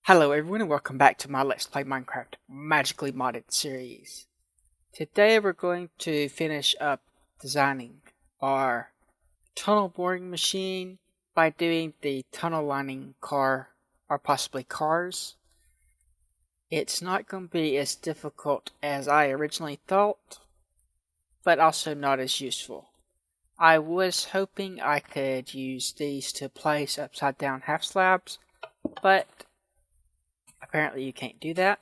Hello everyone and welcome back to my Let's Play Minecraft Magically Modded series. Today we're going to finish up designing our tunnel boring machine by doing the tunnel lining car or possibly cars. It's not going to be as difficult as I originally thought, but also not as useful. I was hoping I could use these to place upside down half slabs, but apparently you can't do that.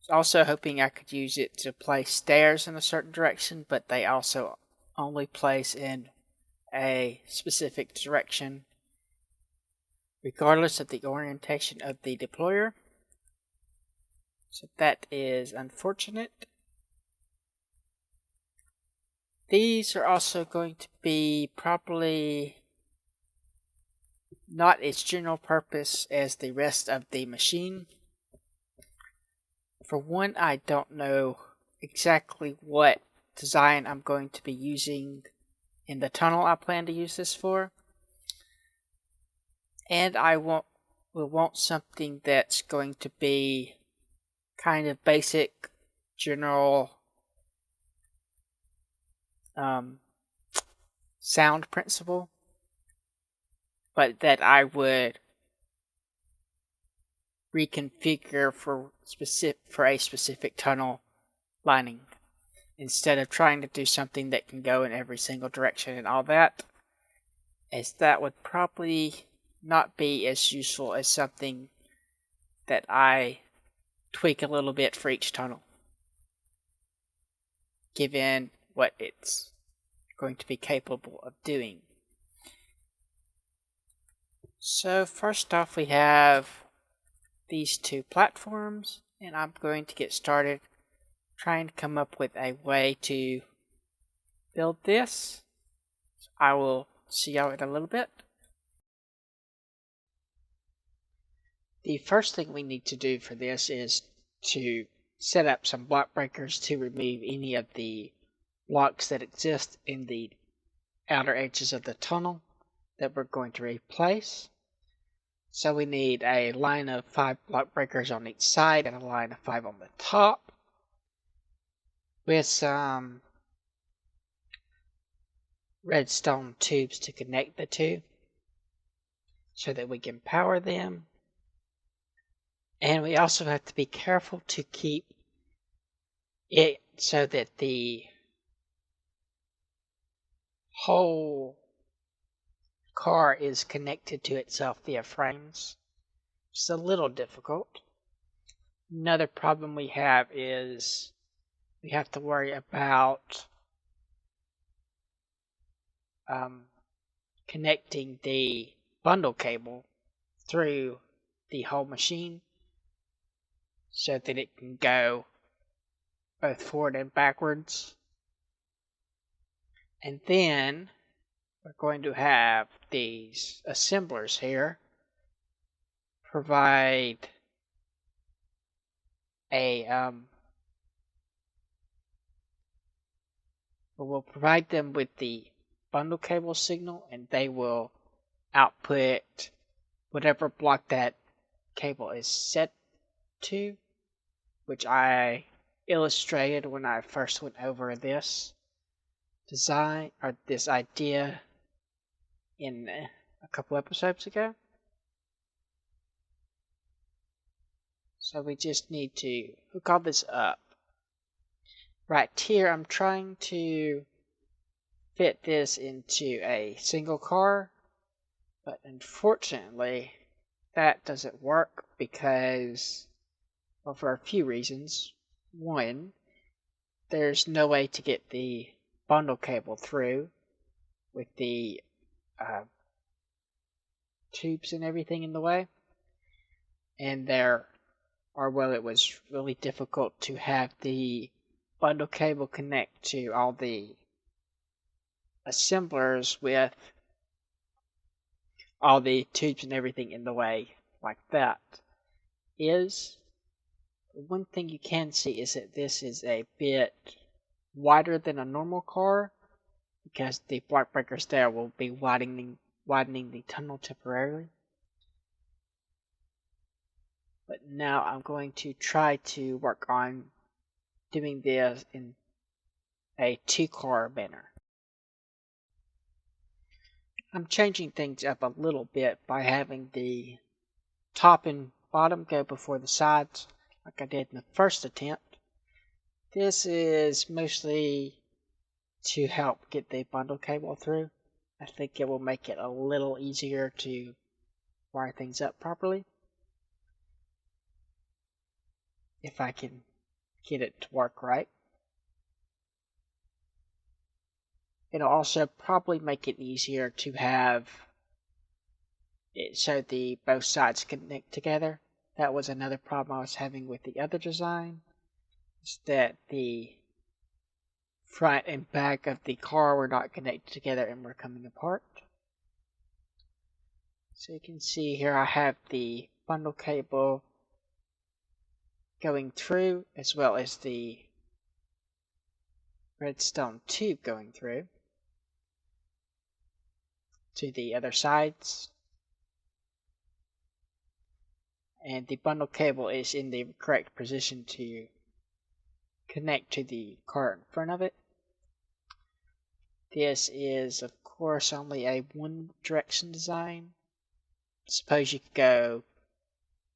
Also hoping I could use it to place stairs in a certain direction, but they also only place in a specific direction regardless of the orientation of the deployer. So that is unfortunate. These are also going to be probably not its general purpose as the rest of the machine. For one, I don't know exactly what design I'm going to be using in the tunnel I plan to use this for. And I will want something that's going to be kind of basic, general sound principle, but that I would reconfigure for a specific tunnel lining, instead of trying to do something that can go in every single direction and all that, as that would probably not be as useful as something that I tweak a little bit for each tunnel, given what it's going to be capable of doing. So first off, we have these two platforms, and I'm going to get started trying to come up with a way to build this. I will see y'all in a little bit. The first thing we need to do for this is to set up some block breakers to remove any of the blocks that exist in the outer edges of the tunnel that we're going to replace. So we need a line of 5 block breakers on each side and a line of 5 on the top, with some redstone tubes to connect the two so that we can power them. And we also have to be careful to keep it so that the whole car is connected to itself via frames. It's a little difficult. Another problem we have is we have to worry about connecting the bundle cable through the whole machine so that it can go both forward and backwards. And then we're going to have these assemblers here provide we'll provide them with the bundle cable signal, and they will output whatever block that cable is set to, which I illustrated when I first went over this design or this idea in a couple episodes ago. So we just need to hook all this up. Right here, I'm trying to fit this into a single car, but unfortunately that doesn't work because, well, for a few reasons. One, there's no way to get the bundle cable through with the tubes and everything in the way, and it was really difficult to have the bundle cable connect to all the assemblers with all the tubes and everything in the way like that. One thing you can see is that this is a bit wider than a normal car, because the block breakers there will be widening the tunnel temporarily. But now I'm going to try to work on doing this in a 2-car manner. I'm changing things up a little bit by having the top and bottom go before the sides like I did in the first attempt. This is mostly to help get the bundle cable through. I think it will make it a little easier to wire things up properly if I can get it to work right. It'll also probably make it easier to have it so the both sides connect together. That was another problem I was having with the other design, is that the front and back of the car were not connected together and were coming apart. So you can see here I have the bundle cable going through as well as the redstone tube going through to the other sides. And the bundle cable is in the correct position to connect to the car in front of it. This is, of course, only a one-direction design. Suppose you could go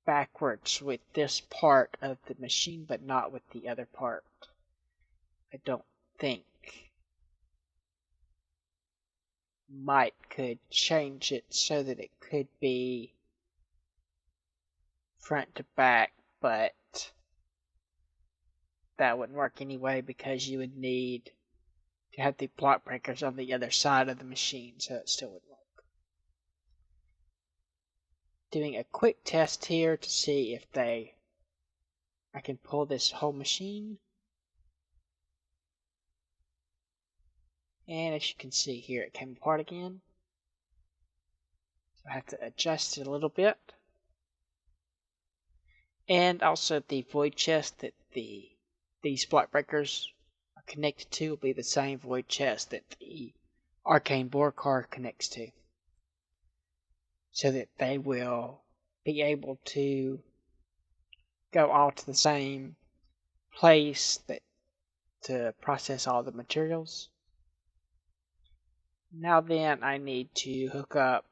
backwards with this part of the machine, but not with the other part. I don't think. Might could change it so that it could be front to back, but that wouldn't work anyway because you would need to have the block breakers on the other side of the machine, so it still would work. Doing a quick test here to see if I can pull this whole machine. And as you can see here, it came apart again. So I have to adjust it a little bit. And also the void chest that these block breakers are connected to will be the same void chest that the arcane bore card connects to. So that they will be able to go all to the same place to process all the materials. Now then, I need to hook up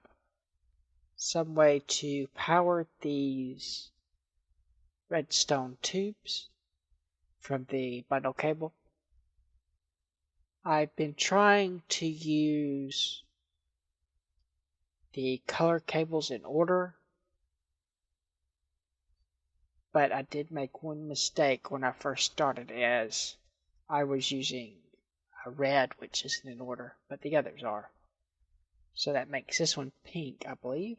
some way to power these redstone tubes from the bundle cable. I've been trying to use the color cables in order, but I did make one mistake when I first started, as I was using a red, which isn't in order, but the others are. So that makes this one pink, I believe.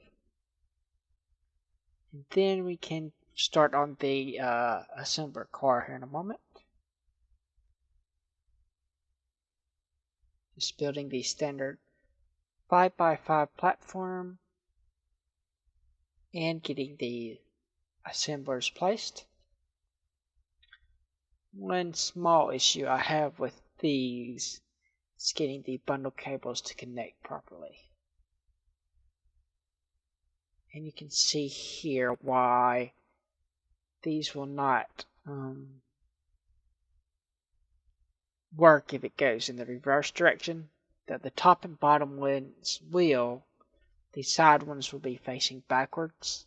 And then we can start on the assembler car here in a moment. Just building the standard 5x5 platform and getting the assemblers placed. One small issue I have with these is getting the bundle cables to connect properly. And you can see here why these will not work if it goes in the reverse direction. The top and bottom ones will, the side ones will be facing backwards,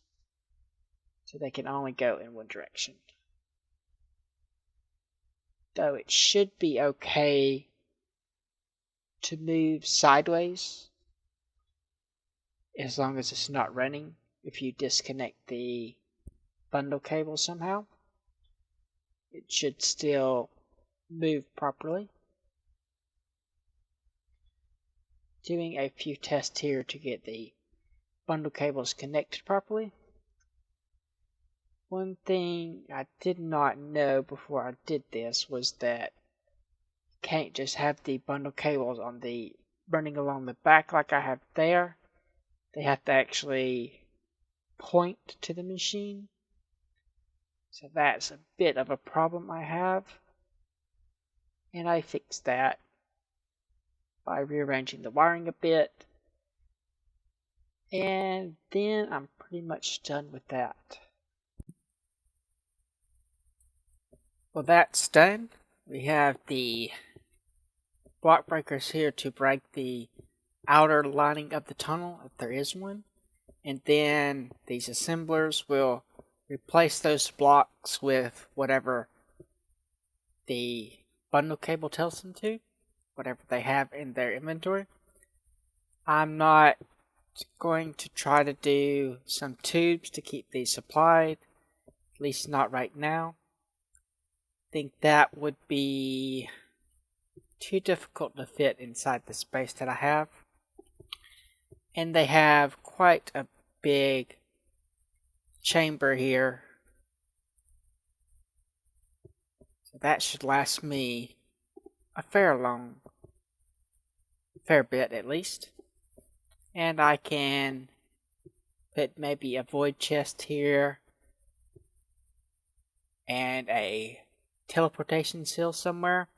so they can only go in one direction. Though it should be okay to move sideways as long as it's not running. If you disconnect the bundle cable somehow, it should still move properly. Doing a few tests here to get the bundle cables connected properly. One thing I did not know before I did this was that you can't just have the bundle cables on the running along the back like I have there. They have to actually point to the machine. So that's a bit of a problem I have. And I fixed that by rearranging the wiring a bit. And then I'm pretty much done with that. Well, that's done. We have the block breakers here to break the outer lining of the tunnel, if there is one. And then these assemblers will replace those blocks with whatever the bundle cable tells them to, whatever they have in their inventory. I'm not going to try to do some tubes to keep these supplied, at least not right now. I think that would be too difficult to fit inside the space that I have. And they have quite a big chamber here, so that should last me a fair bit at least. And I can put maybe a void chest here and a teleportation seal somewhere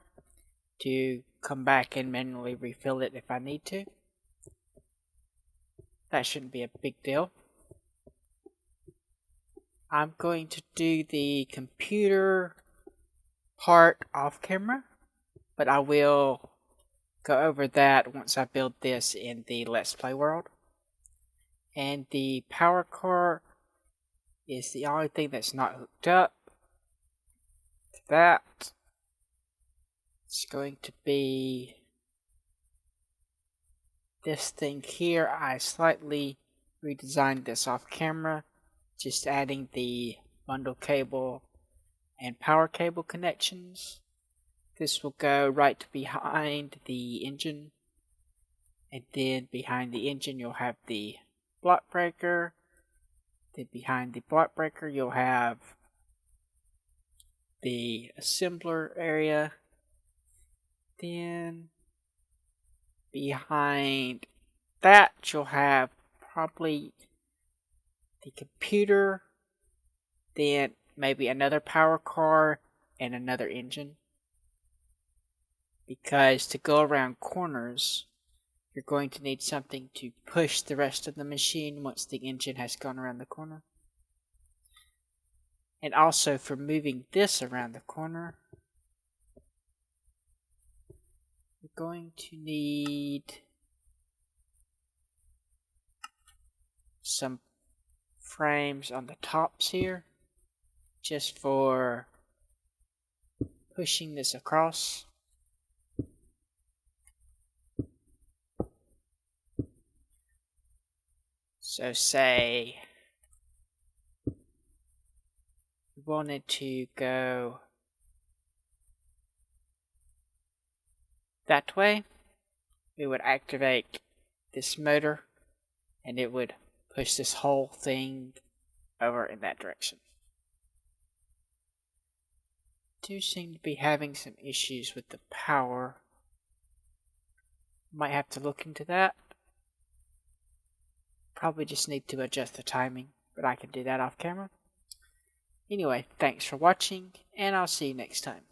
to come back and manually refill it if I need to. That shouldn't be a big deal. I'm going to do the computer part off camera, but I will go over that once I build this in the Let's Play world. And the power core is the only thing that's not hooked up to that. It's going to be this thing here. I slightly redesigned this off camera, just adding the bundle cable and power cable connections. This will go right behind the engine, and then behind the engine you'll have the block breaker. Then behind the block breaker you'll have the assembler area. Then behind that you'll have probably the computer, then maybe another power car and another engine. Because to go around corners, you're going to need something to push the rest of the machine once the engine has gone around the corner. And also for moving this around the corner, you're going to need some frames on the tops here, just for pushing this across. So say we wanted to go that way, we would activate this motor and it would push this whole thing over in that direction. Do seem to be having some issues with the power. Might have to look into that. Probably just need to adjust the timing, but I can do that off camera. Anyway, thanks for watching, and I'll see you next time.